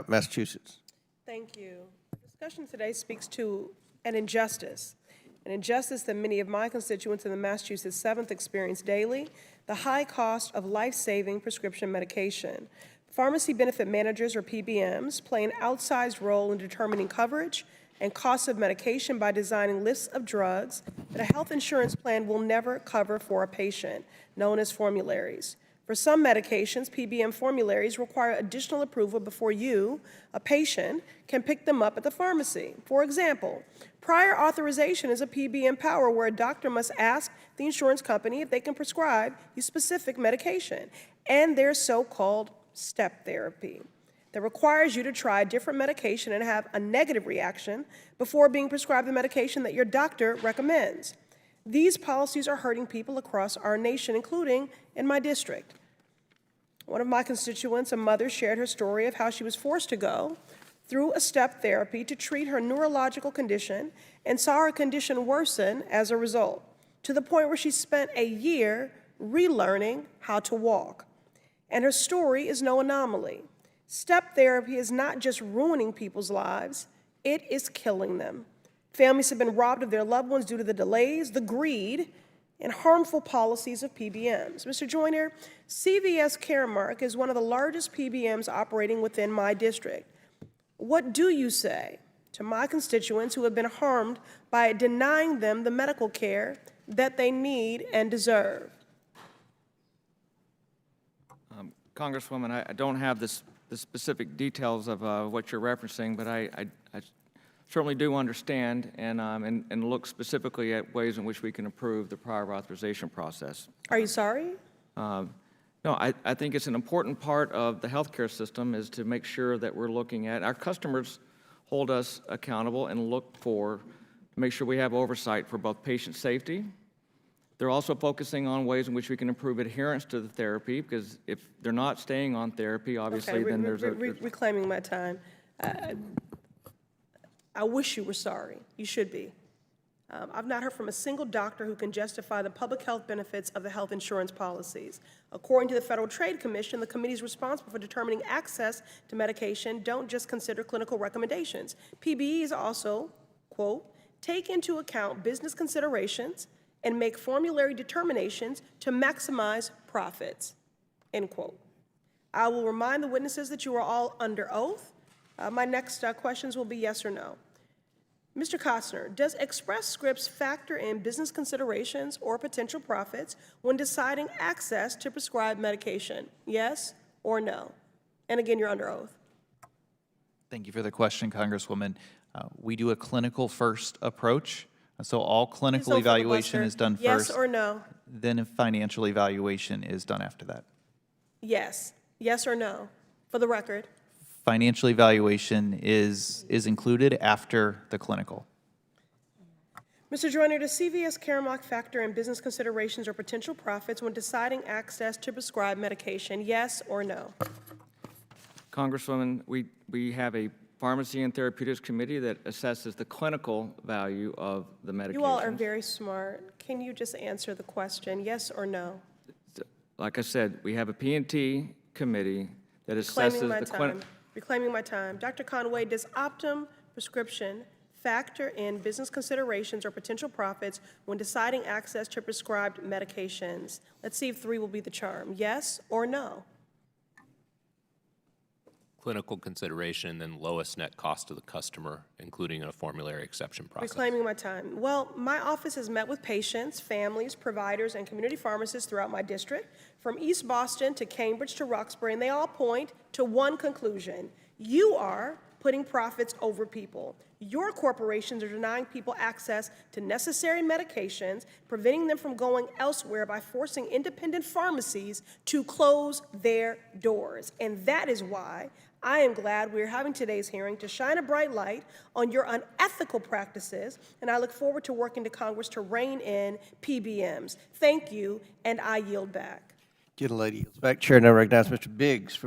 Massachusetts. Thank you. Discussion today speaks to an injustice that many of my constituents in the Massachusetts 7th experience daily, the high cost of life-saving prescription medication. Pharmacy benefit managers, or PBMs, play an outsized role in determining coverage and costs of medication by designing lists of drugs that a health insurance plan will never cover for a patient, known as formularies. For some medications, PBM formularies require additional approval before you, a patient, can pick them up at the pharmacy. For example, prior authorization is a PBM power where a doctor must ask the insurance company if they can prescribe you specific medication, and there's so-called step therapy that requires you to try a different medication and have a negative reaction before being prescribed the medication that your doctor recommends. These policies are hurting people across our nation, including in my district. One of my constituents, a mother, shared her story of how she was forced to go through a step therapy to treat her neurological condition and saw her condition worsen as a result, to the point where she spent a year relearning how to walk. And her story is no anomaly. Step therapy is not just ruining people's lives, it is killing them. Families have been robbed of their loved ones due to the delays, the greed, and harmful policies of PBMs. Mr. Joyner, CVS Caremark is one of the largest PBMs operating within my district. What do you say to my constituents who have been harmed by denying them the medical care that they need and deserve? Congresswoman, I don't have the specific details of what you're referencing, but I certainly do understand and look specifically at ways in which we can improve the prior authorization process. Are you sorry? No, I think it's an important part of the healthcare system is to make sure that we're looking at our customers hold us accountable and look for make sure we have oversight for both patient safety. They're also focusing on ways in which we can improve adherence to the therapy, because if they're not staying on therapy, obviously, okay, then there's reclaiming my time. I wish you were sorry. You should be. I've not heard from a single doctor who can justify the public health benefits of the health insurance policies. According to the Federal Trade Commission, the committees responsible for determining access to medication don't just consider clinical recommendations. PBEs also, quote, take into account business considerations and make formulary determinations to maximize profits, end quote. I will remind the witnesses that you are all under oath. My next questions will be yes or no. Mr. Costner, does Express Scripts factor in business considerations or potential profits when deciding access to prescribed medication? Yes or no? And again, you're under oath. Thank you for the question, Congresswoman. We do a clinical first approach. So all clinical evaluation is done first. Yes or no? Then a financial evaluation is done after that. Yes. Yes or no? For the record. Financial evaluation is included after the clinical. Mr. Joyner, does CVS Caremark factor in business considerations or potential profits when deciding access to prescribed medication? Yes or no? Congresswoman, we have a Pharmacy and Therapeutics Committee that assesses the clinical value of the medication. You all are very smart. Can you just answer the question, yes or no? Like I said, we have a P&T committee that assesses the clinical. Reclaiming my time. Dr. Conway, does Optum prescription factor in business considerations or potential profits when deciding access to prescribed medications? Let's see if 3 will be the charm. Yes or no? Clinical consideration, then lowest net cost to the customer, including a formulary exception process. Reclaiming my time. Well, my office has met with patients, families, providers, and community pharmacists throughout my district, from East Boston to Cambridge to Roxbury, and they all point to one conclusion. You are putting profits over people. Your corporations are denying people access to necessary medications, preventing them from going elsewhere by forcing independent pharmacies to close their doors. And that is why I am glad we're having today's hearing to shine a bright light on your unethical practices, and I look forward to working to Congress to rein in PBMs. Thank you, and I yield back. Get a lady yields back. Chair now recognizes Mr. Biggs.